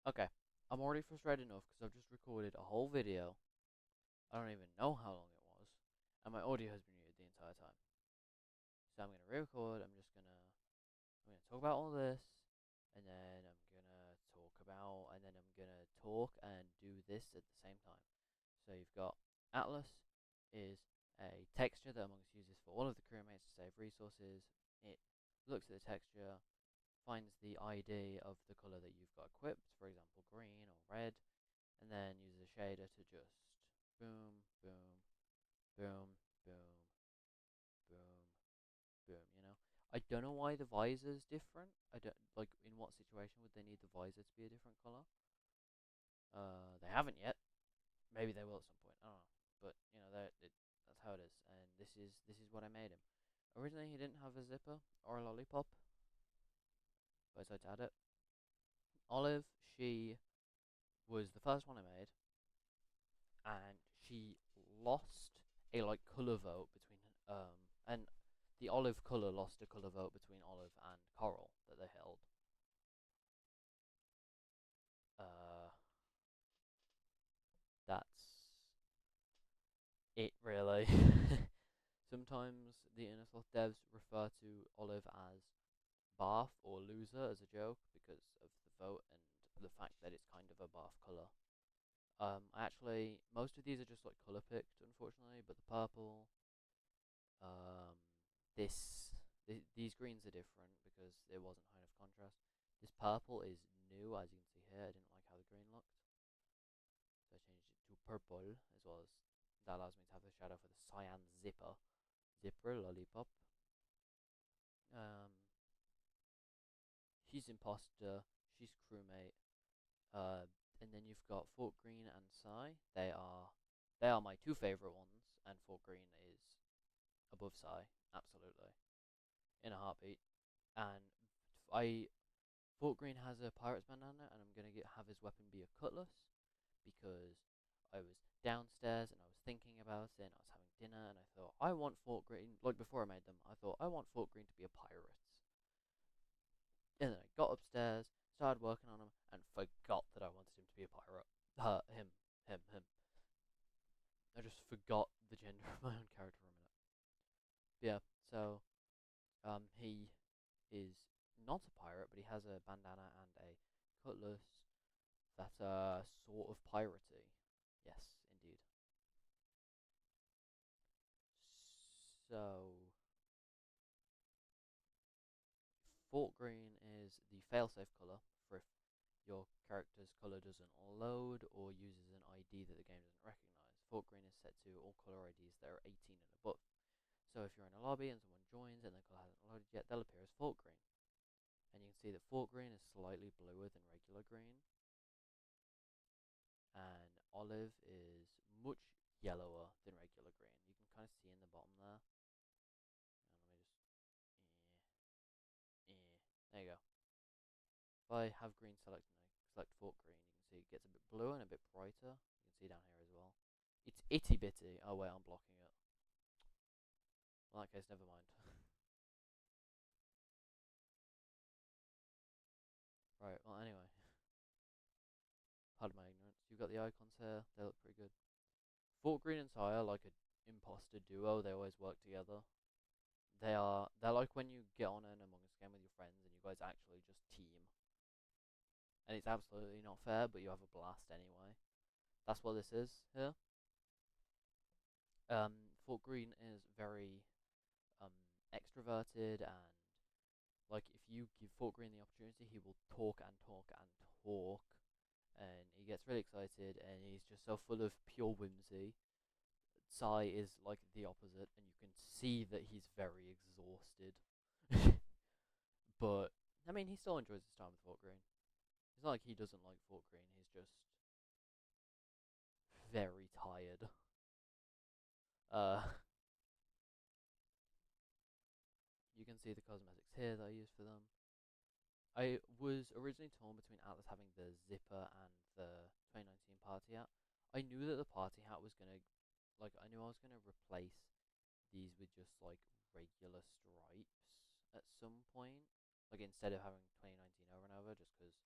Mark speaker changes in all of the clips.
Speaker 1: Okay, I'm already frustrated enough because I've just recorded a whole video. I don't even know how long it was, and my audio has been muted the entire time. So I'm gonna re-record. I'm gonna talk about all this, and then I'm gonna talk and do this at the same time. So you've got Atlas is a texture that Among Us uses for all of the crewmates to save resources. It looks at the texture, finds the ID of the color that you've got equipped, for example, green or red, and then uses a shader to just boom, boom, boom, boom, boom, boom, I don't know why the visor's different. I don't like in what situation would they need the visor to be a different color? They haven't yet. Maybe they will at some point. I don't know. But that's how it is. And this is what I made him. Originally he didn't have a zipper or a lollipop, but I decided to add it. Olive, she was the first one I made, and she lost a like color vote between and the olive color lost a color vote between olive and coral that they held. Uh, that's it really. Sometimes the Inner Sloth devs refer to olive as bath or loser as a joke because of the vote and the fact that it's kind of a bath color. Most of these are just like color picked, unfortunately, but the purple, um, this, these greens are different because there wasn't high enough contrast. This purple is new, as you can see here. I didn't like how the green looked, so I changed it to purple, as well as that allows me to have the shadow for the cyan zipper lollipop. Um, she's imposter, she's crewmate, and then you've got Fort Green and Psy. They are my two favorite ones, and Fort Green is above Psy, absolutely, in a heartbeat. And I Fort Green has a pirate's bandana, and I'm gonna have his weapon be a cutlass because I was downstairs and I was thinking about it, and I was having dinner, and I thought I want Fort Green. Like before I made them, I thought I want Fort Green to be a pirate. And then I got upstairs, started working on him, and forgot that I wanted him to be a pirate. Him. I just forgot the gender of my own character for a minute. Yeah, so he is not a pirate, but he has a bandana and a cutlass that are sort of piratey. Yes, indeed. So Fort Green is the failsafe color for if your character's color doesn't load or uses an ID that the game doesn't recognize. Fort Green is set to all color IDs that are 18 and above. So if you're in a lobby and someone joins and their color hasn't loaded yet, they'll appear as Fort Green. And you can see that Fort Green is slightly bluer than regular green, and Olive is much yellower than regular green. You can kind of see in the bottom there. There you go. If I have green selected and I select Fort Green, you can see it gets a bit bluer and a bit brighter. You can see down here as well. It's itty bitty. Oh wait, I'm blocking it. In that case, never mind. Right, well anyway. Pardon my ignorance. You've got the icons here. They look pretty good. Fort Green and Sire are like an imposter duo. They always work together. They're like when you get on an Among Us game with your friends and you guys actually just team. And it's absolutely not fair, but you have a blast anyway. That's what this is here. Fort Green is very extroverted, and like if you give Fort Green the opportunity, he will talk and talk and talk, and he gets really excited, and he's just so full of pure whimsy. Sai is like the opposite, and you can see that he's very exhausted. But I mean, he still enjoys his time with Fort Green. It's not like he doesn't like Fort Green. He's just very tired. Uh, you can see the cosmetics here that I used for them. I was originally torn between Atlas having the zipper and the 2019 party hat. I knew that the party hat was gonna, like, I knew I was gonna replace these with just like regular stripes at some point, like instead of having 2019 over and over, just because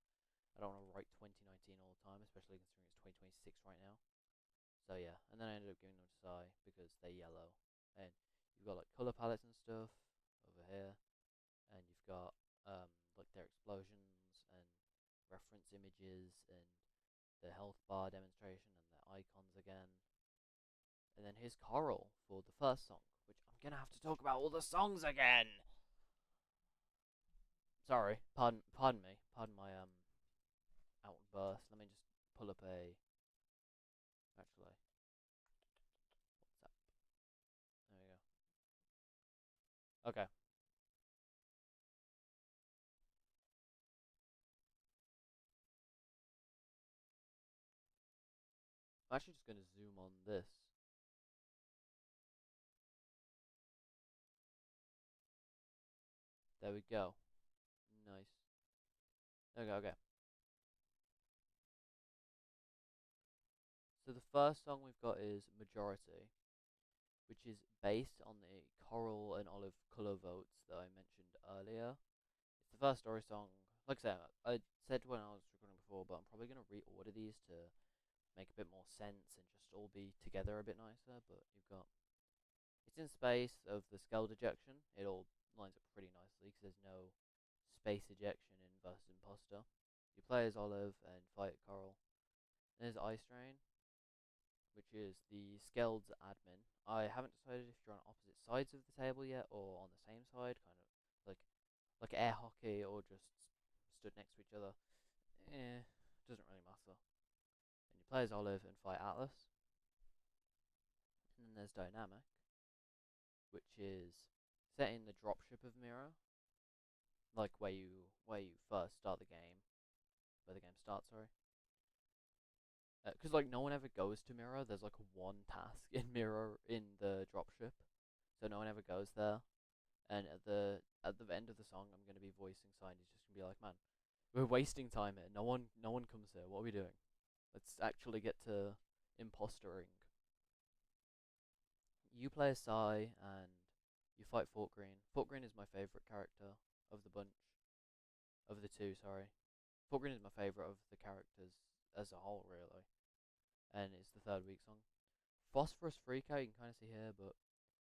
Speaker 1: I don't want to write 2019 all the time, especially considering it's 2026 right now. So yeah, and then I ended up giving them to Sai because they're yellow, and you've got like color palettes and stuff over here, and you've got like their explosions and reference images and the health bar demonstration and their icons again. And then here's Coral for the first song, which I'm gonna have to talk about all the songs again. Sorry, pardon me, pardon my outburst. Let me just pull up a actually WhatsApp. There we go. Okay, I'm actually just gonna zoom on this. There we go. Nice. Okay, okay. So the first song we've got is Majority, which is based on the coral and olive color votes that I mentioned earlier. It's the first story song. Like I said when I was recording before, but I'm probably gonna reorder these to make a bit more sense and just all be together a bit nicer. But you've got it's in space of the Skeld ejection. It all lines up pretty nicely because there's no space ejection in versus Impostor. You play as Olive and fight Coral. And there's Ice Rain, which is the Skeld's admin. I haven't decided if you're on opposite sides of the table yet or on the same side, kind of like air hockey or just stood next to each other. Doesn't really matter. And you play as Olive and fight Atlas. And then there's Dynamic, which is set in the dropship of Mirror, like where you first start the game, where the game starts. Sorry, because like no one ever goes to Mirror. There's like one task in Mirror in the dropship, so no one ever goes there. And at the end of the song, I'm gonna be voicing sign. He's just gonna be like, "Man, we're wasting time here. No one comes here. What are we doing? Let's actually get to impostering." You play a Psy and you fight Fort Green. Fort Green is my favorite character of the bunch of the two. Sorry, Fort Green is my favorite of the characters as a whole, really, and it's the third week song. Phosphorus Freakout, you can kind of see here, but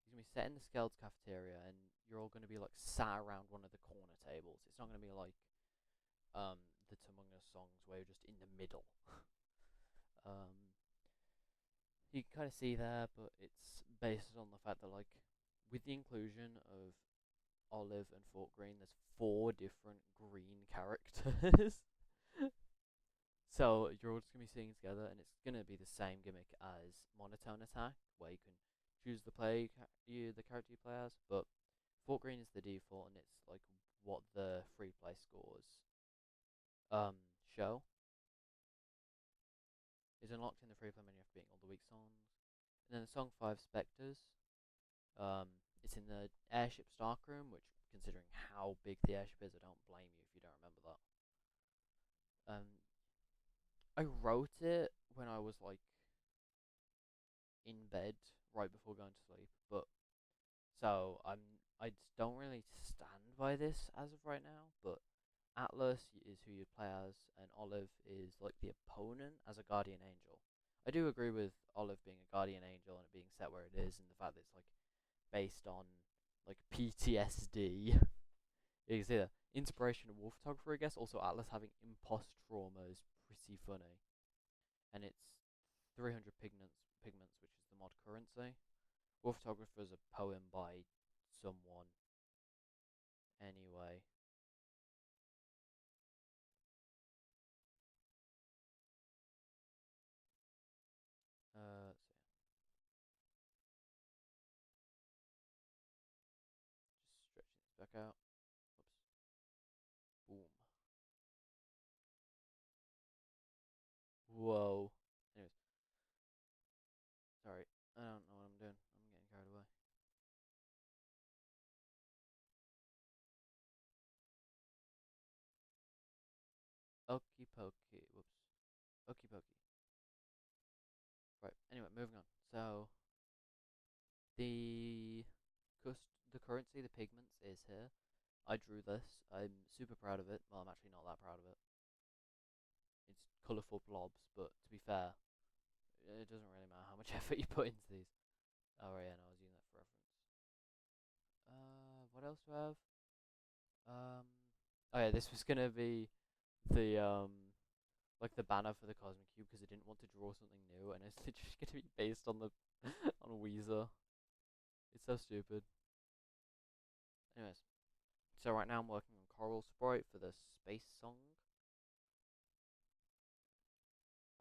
Speaker 1: he's gonna be set in the Skeld's cafeteria, and you're all gonna be like sat around one of the corner tables. It's not gonna be like the Among Us songs where you're just in the middle. um, you can kind of see there, but it's based on the fact that like with the inclusion of Olive and Fort Green, there's four different green characters. So you're all just gonna be singing together, and it's gonna be the same gimmick as Monotone Attack, where you can choose the character you play as. But Fort Green is the default, and it's like what the free play scores um show is unlocked in the free play menu after beating all the weak songs. And then the song 5 Spectres, it's in the airship stock room, which considering how big the airship is, I don't blame you if you don't remember that. I wrote it when I was like in bed right before going to sleep, but so I don't really stand by this as of right now. But Atlas is who you play as, and Olive is like the opponent as a guardian angel. I do agree with Olive being a guardian angel and it being set where it is, and the fact that it's like based on like PTSD. You can see that inspiration of war photographer, I guess. Also, Atlas having impost trauma is pretty funny, and it's 300 pigments, which is the mod currency. War photographer is a poem by someone. Anyway, let's see. Just stretching this back out. Whoops. Boom. Whoa. Anyways, sorry. I don't know what I'm doing. I'm getting carried away. Okie pokey. Whoops. Okie pokey. Right. Anyway, moving on. So the the currency, the pigments is here. I drew this. I'm super proud of it. Well, I'm actually not that proud of it. colourful blobs, but to be fair, it doesn't really matter how much effort you put into these. Oh right, yeah, no, I was using that for reference. What else do I have? Um, oh yeah, this was gonna be the like the banner for the Cosmic Cube because I didn't want to draw something new, and it's literally gonna be based on the on Weezer. It's so stupid. Anyways, so right now I'm working on Coral Sprite for the space song.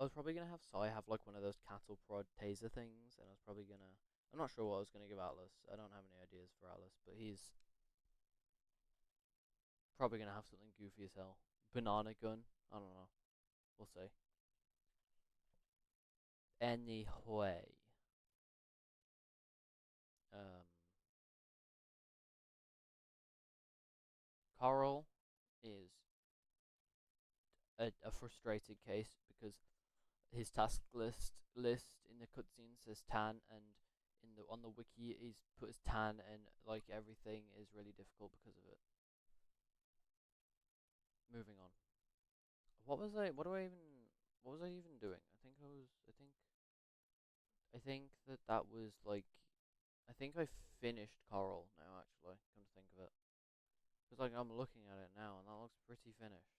Speaker 1: I was probably gonna have Sai have like one of those cattle prod taser things, and I was probably gonna. I'm not sure what I was gonna give Atlas. I don't have any ideas for Atlas, but he's probably gonna have something goofy as hell. Banana gun. I don't know. We'll see. Anyway, um, Coral is a frustrated case because his task list in the cutscene says tan, and in the on the wiki he's put his tan, and like everything is really difficult because of it. Moving on. What was I? What do I even? What was I even doing? I think I was. I think that was like. I think I finished Coral now. Actually, come to think of it, because like I'm looking at it now, and that looks pretty finished.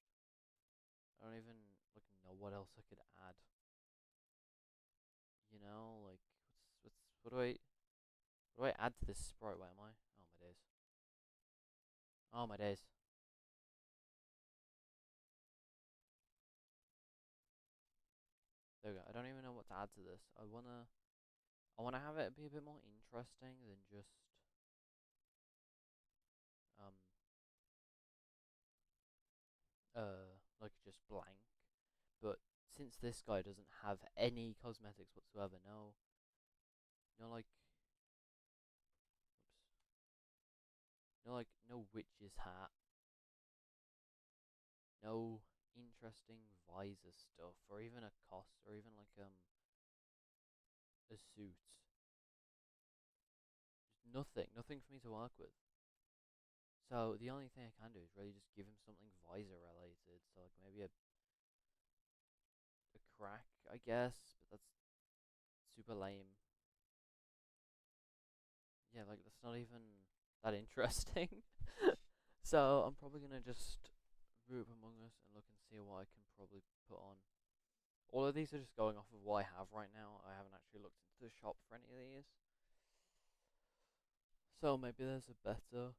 Speaker 1: I don't even like know what else I could add. You know, like what do I add to this sprite? Where am I? Oh my days. Oh my days. There we go. I don't even know what to add to this. I wanna have it be a bit more interesting than just um like just blank. But since this guy doesn't have any cosmetics whatsoever, like no witch's hat, no interesting visor stuff, or even a cost, or even like a suit. Just nothing for me to work with. So the only thing I can do is really just give him something visor related. So like maybe a crack, I guess, but that's super lame. Yeah, like that's not even that interesting. So I'm probably gonna just root up Among Us and look and see what I can probably put on. All of these are just going off of what I have right now. I haven't actually looked into the shop for any of these. So maybe there's a better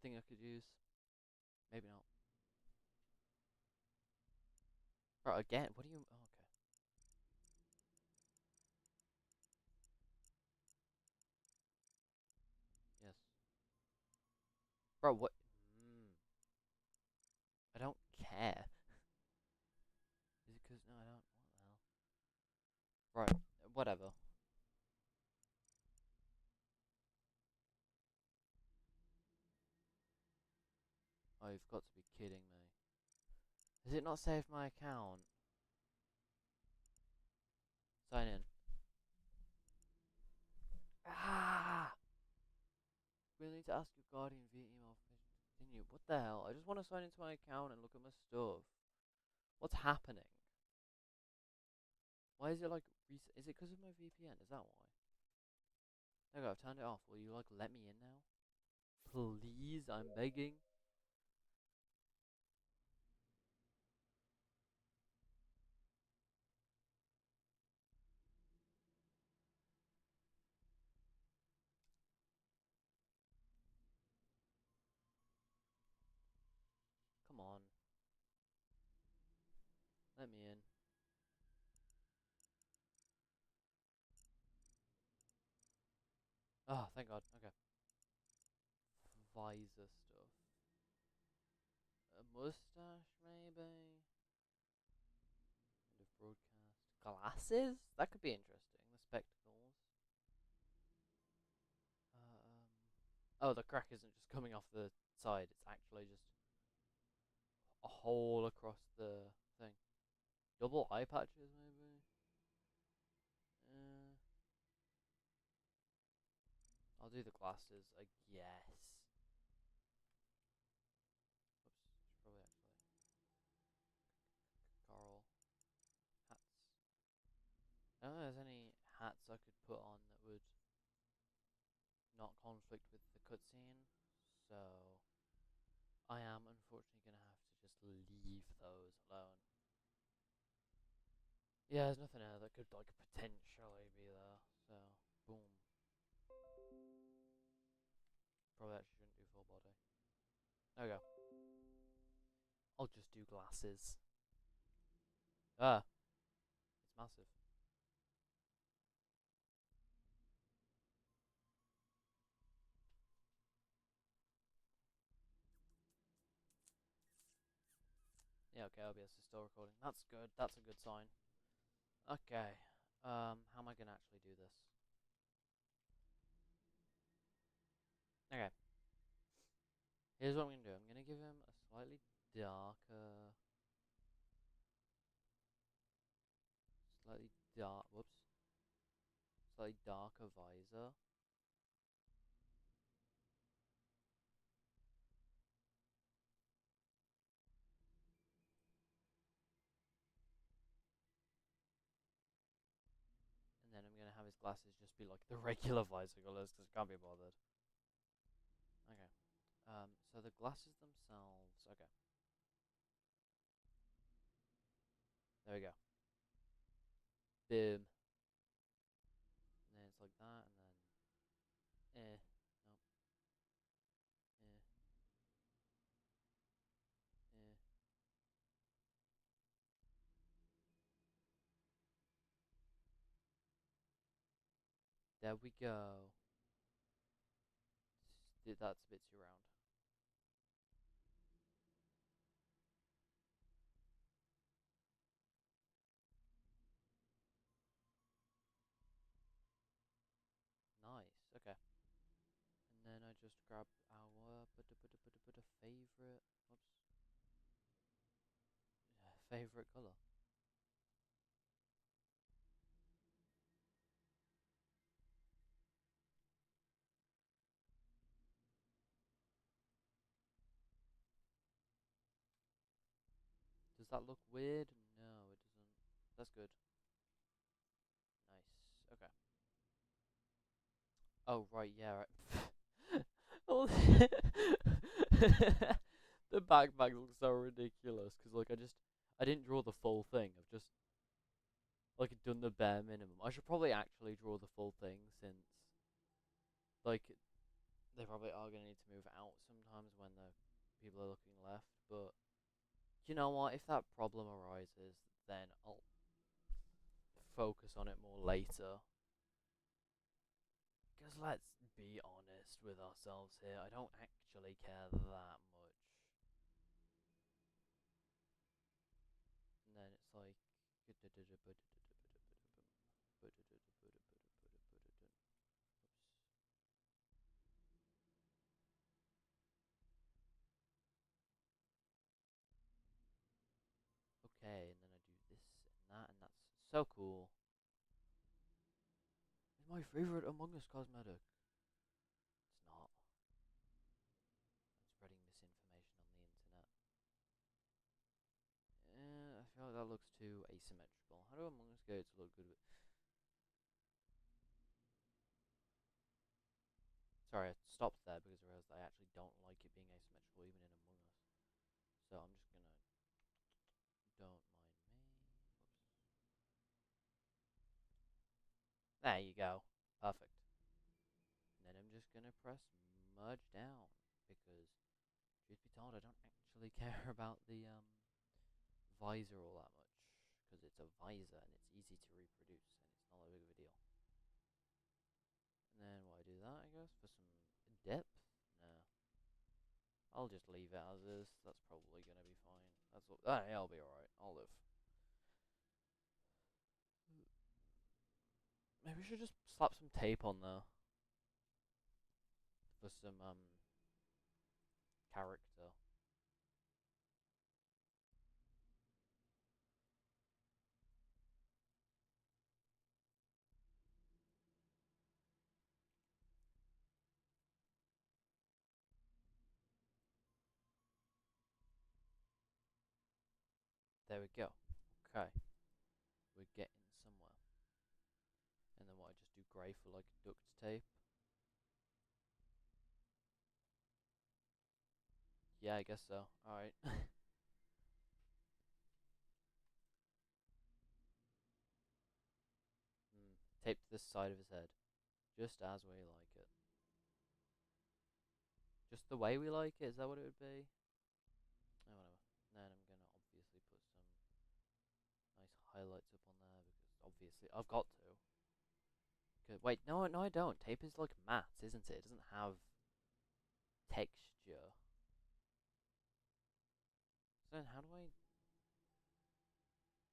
Speaker 1: thing I could use. Maybe not. Right, again, what do you... Oh, okay. Yes. Bro, what? Mm, I don't care. Is it because... No, I don't... What the hell? Right, whatever. Oh, you've got to be kidding me. Has it not saved my account? Sign in. Ah! We'll need to ask your guardian via email permission to continue. What the hell? I just want to sign into my account and look at my stuff. What's happening? Why is it like... Is it because of my VPN? Is that why? There we go, I've turned it off. Will you like let me in now? Please, I'm begging. Come on. Let me in. Oh, thank God. Okay. Visor stuff. A mustache, maybe? End of broadcast. Glasses? That could be interesting. The spectacles. Oh, the crack isn't just coming off the side. It's actually just a hole across the thing. Double eye patches, maybe? Uh, I'll do the glasses, I guess. Oops, should probably actually. there's any hats I could put on that would not conflict with the cutscene, so I am unfortunately gonna have to just leave those alone. Yeah, there's nothing there that could like potentially be there. So boom. Probably actually shouldn't do full body. There we go. I'll just do glasses. Ah, it's massive. Yeah, okay, OBS is still recording. That's good. That's a good sign. Okay. How am I gonna actually do this? Okay. Here's what I'm gonna do. I'm gonna give him a slightly dark. Whoops. Slightly darker visor. And then I'm gonna have his glasses just be like the regular visor colors because I can't be bothered. Okay. So the glasses themselves. Okay. There we go. Boom. And then it's like that, and then nope, eh, eh. There we go. That's a bit too round. Nice. Okay. And then I just grab our favorite. Whoops. Favorite color. Does that look weird? No, it doesn't. That's good. Nice. Okay. Oh right, yeah. Right. Oh, the backpack looks so ridiculous because like I didn't draw the full thing. I've just like done the bare minimum. I should probably actually draw the full thing since like they probably are gonna need to move out sometimes when the people are looking left. But you know what? If that problem arises, then I'll focus on it more later. Because let's be honest with ourselves here, I don't actually care that much. And then it's like. Okay, and then I do this and that, and that's so cool. It's my favorite Among Us cosmetic. It's not. I'm spreading misinformation on the internet. I feel like that looks too asymmetrical. How do Among Us get it to look good? Sorry, I stopped there because I realized I actually don't like it being asymmetrical even in Among Us. So I'm just gonna don't mind me. Whoops. There you go. Perfect. And then I'm just gonna press merge down because truth be told I don't actually care about the visor all that much because it's a visor and it's easy to reproduce and it's not that big of a deal. And then why do that, I guess, for some depth? Nah. I'll just leave it as is. That's probably gonna be fine. That's what. Yeah, I'll be alright. I'll live. Maybe we should just slap some tape on there for some character. There we go. Okay, we're getting somewhere. grey for like duct tape. Yeah, I guess so. Alright. Tape to the side of his head. Just as we like it. Just the way we like it, is that what it would be? Oh, whatever. Then I'm gonna obviously put some nice highlights up on there because obviously I've got to. Good. Wait, no, no, I don't. Tape is like matte, isn't it? It doesn't have texture. So then how do I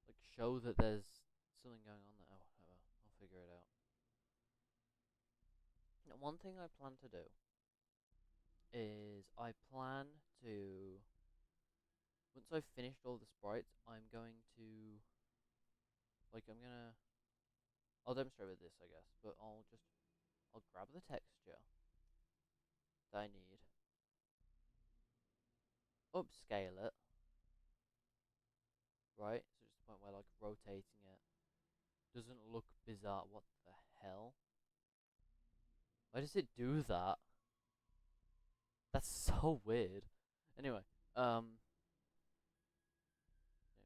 Speaker 1: like show that there's something going on there? Oh, whatever. I'll figure it out. Now, one thing I plan to do is I plan to once I've finished all the sprites, I'm going to like I'll demonstrate with this, I guess, but I'll grab the texture that I need, upscale it, right? So just the point where like rotating it doesn't look bizarre. What the hell? Why does it do that? That's so weird. Anyway, I'm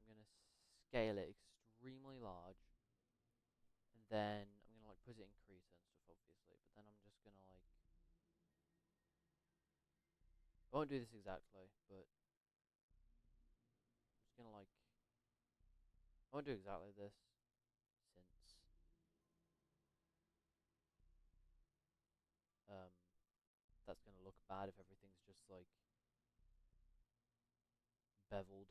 Speaker 1: gonna scale it extremely large, and then I'm gonna like put it in creaser and stuff, obviously. But then I'm just gonna like I won't do this exactly, but I'm just gonna like I won't do exactly this since um that's gonna look bad if everything's just like beveled.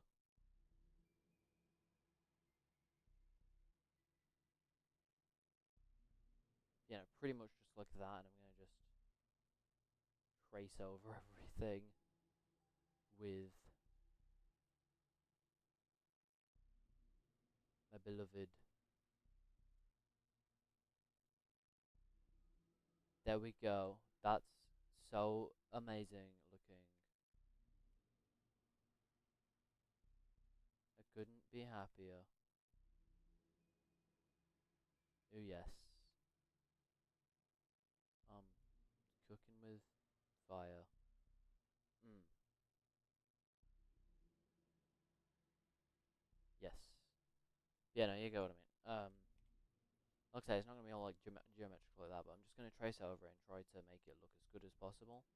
Speaker 1: You know, pretty much just like that, and I'm gonna just trace over everything with my beloved. There we go. That's so amazing looking. I couldn't be happier. Oh yes. Um, cooking with fire. Mm, yes. Yeah, no, you get what I mean. Like I say, it's not gonna be all like geometrical like that, but I'm just gonna trace over it and try to make it look as good as possible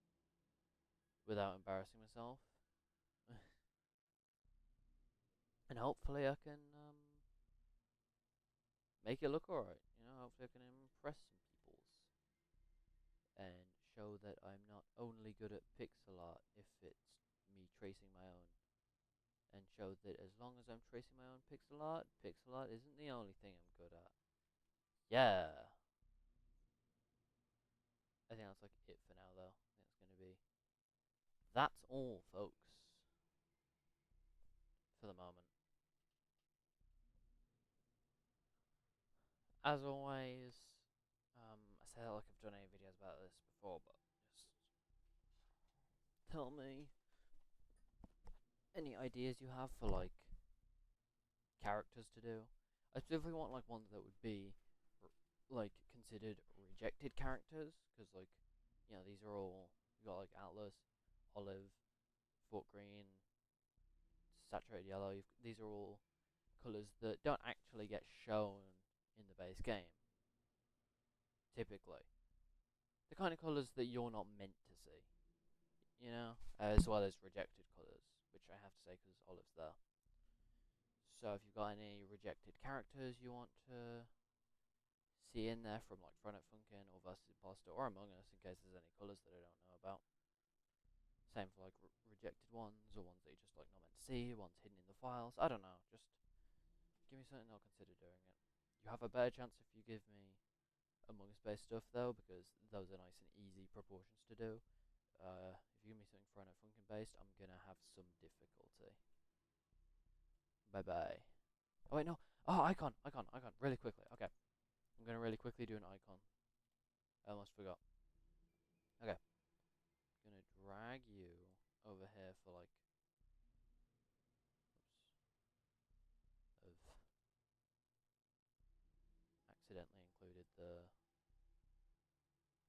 Speaker 1: without embarrassing myself. And hopefully I can make it look alright. You know, hopefully I can impress some peoples and show that I'm not only good at pixel art if it's me tracing my own, and show that as long as I'm tracing my own pixel art isn't the only thing I'm good at. Yeah. I think that's like it for now though. I think it's gonna be that's all folks for the moment. As always, I say that like I've done any videos about this before, but just tell me any ideas you have for like characters to do. I specifically want like ones that would be like considered rejected characters, because like you know these are all you got like Atlas, Olive, Fort Green, Saturated Yellow. These are all colors that don't actually get shown in the base game. Typically, the kind of colors that you're not meant to see, you know, as well as rejected colors, which I have to say because Olive's there. So if you've got any rejected characters you want to see in there from like Front Funkin or versus Impostor or Among Us, in case there's any colours that I don't know about. Same for like rejected ones or ones that you just like not meant to see, ones hidden in the files. I don't know. Just give me something, I'll consider doing it. You have a better chance if you give me Among Us based stuff though, because those are nice and easy proportions to do. If you give me something Front Funkin based, I'm gonna have some difficulty. Bye bye. Oh wait, no. Oh, icon. Really quickly. Okay. I'm gonna really quickly do an icon. I almost forgot. Okay. Gonna drag you over here for like oops, have accidentally included the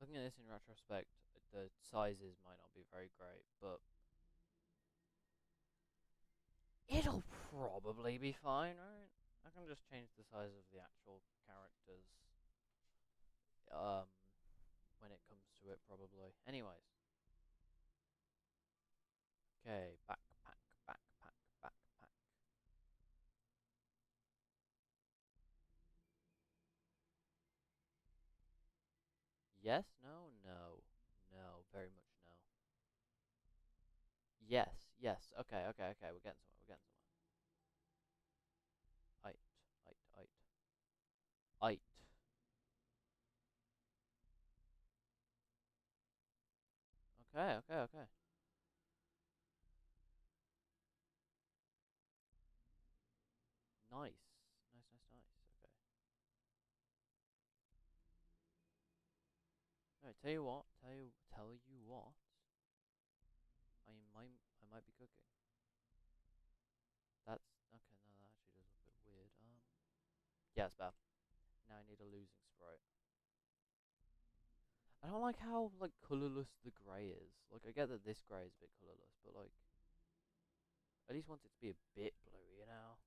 Speaker 1: Looking at this in retrospect, the sizes might not be very great, but it'll probably be fine, right? I can just change the size of the actual characters um, when it comes to it, probably. Anyways, okay, backpack, backpack, backpack. Yes, no, no, no, very much no. Yes, yes, okay, okay, okay, we're getting somewhere, we're getting somewhere. Ite, ite, ite, ite. Okay, okay, okay. Nice, nice, nice, nice. Okay. Alright, tell you what. I might be cooking. That's okay. No, that actually does look a bit weird. Yeah, it's bad. Now I need a losing sprite. I don't like how like colorless the grey is. Like I get that this grey is a bit colorless, but like at least want it to be a bit blue, you know.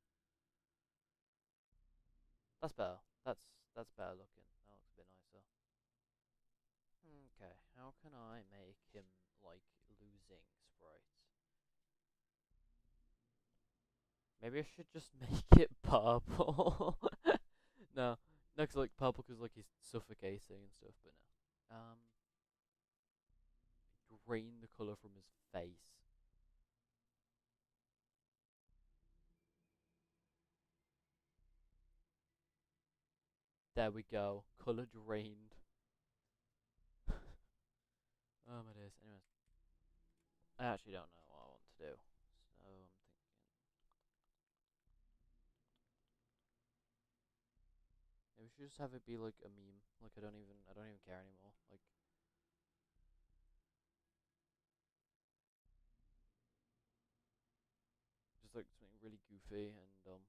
Speaker 1: That's better. That's better looking. That looks a bit nicer. Okay, how can I make him like losing sprite? Maybe I should just make it purple. No, next like purple because like he's suffocating and stuff. But no. Drain the color from his face. There we go. Color drained. Oh my days. Anyways, I actually don't know what I want to do. So I'm thinking maybe we should just have it be like a meme. Like I don't even care anymore. Like just like something really goofy and boom.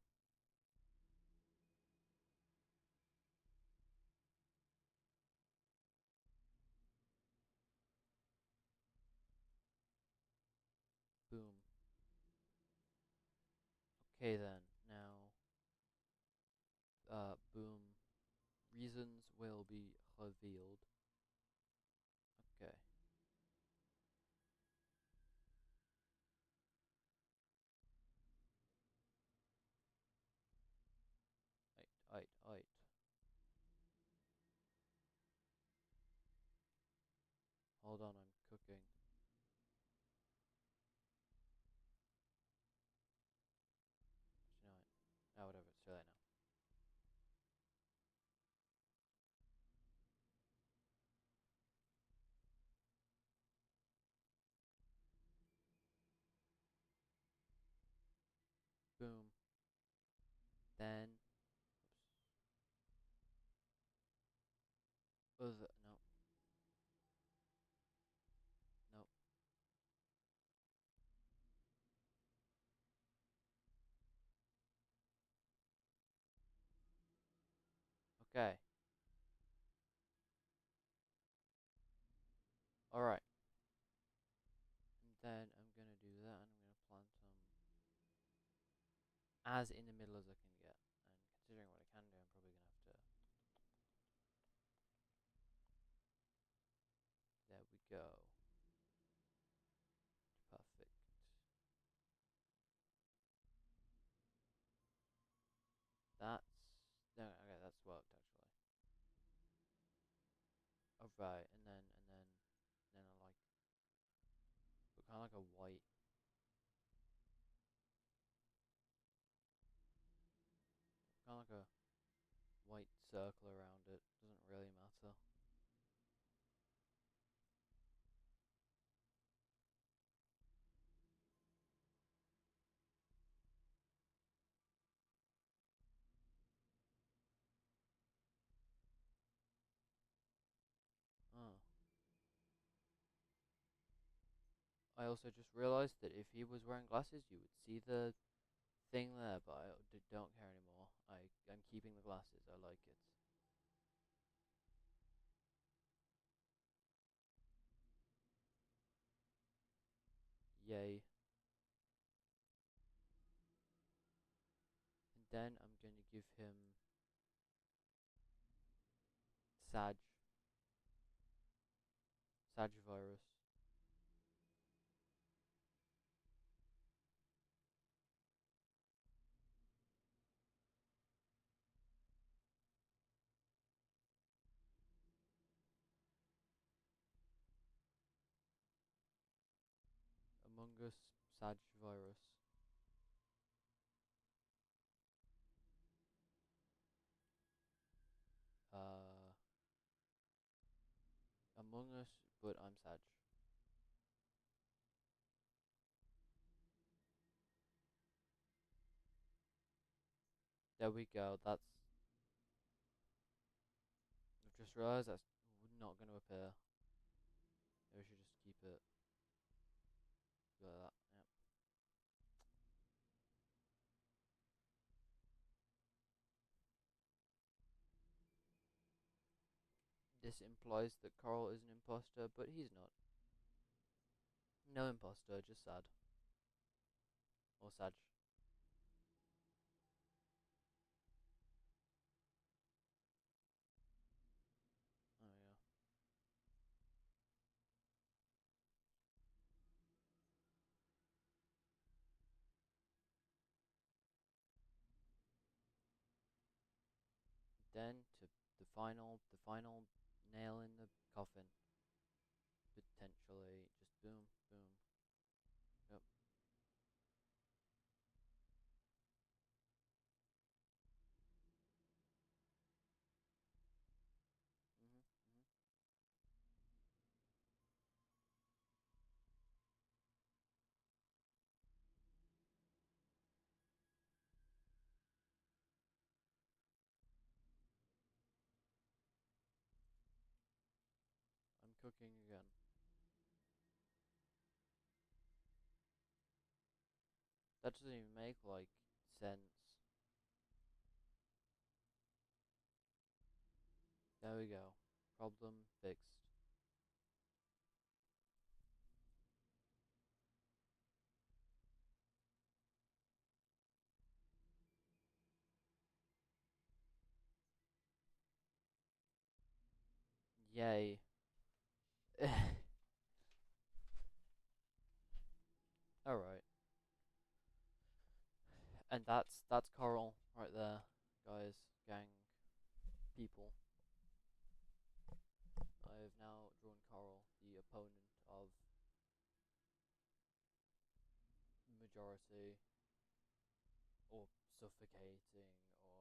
Speaker 1: Okay then. Now boom. Reasons will be revealed. Okay. Right. Hold on, I'm cooking. You know what? Ah, whatever. It's too late now. Boom. Then. Oops. Other. No. No. Okay. All right. And then I'm gonna do that, and I'm gonna plant them as in the middle as I can get. And considering what I can do, I'm probably gonna have to. There we go. Perfect. That's no. Okay, that's worked actually. All right, and then I like put kind of like a kind of like a white circle around it. Doesn't really matter. Oh. I also just realized that if he was wearing glasses, you would see the thing there, but don't care anymore. I'm keeping the glasses. I like it. Yay. And then I'm going to give him Sag. Sagivirus. Among Us Sagivirus. Uh, Among Us, but I'm Sag. There we go. I've just realised that's not going to appear. Maybe we should just keep it like that. Yep. This implies that Coral is an imposter, but he's not. No imposter, just Sad. Or Sag. Oh yeah. Then to the final nail in the coffin. Potentially, just boom, boom. Yep. Mhm. I'm cooking again. That doesn't even make like sense. There we go. Problem fixed. Yay. Alright. And that's Coral right there, guys, gang, people. I have now drawn Coral, the opponent of majority, or suffocating, or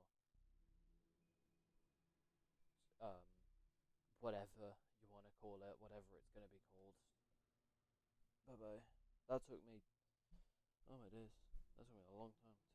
Speaker 1: um, whatever you want to call it, whatever it's going to be called. Bye bye. That took me. Oh my days. That took me a long time.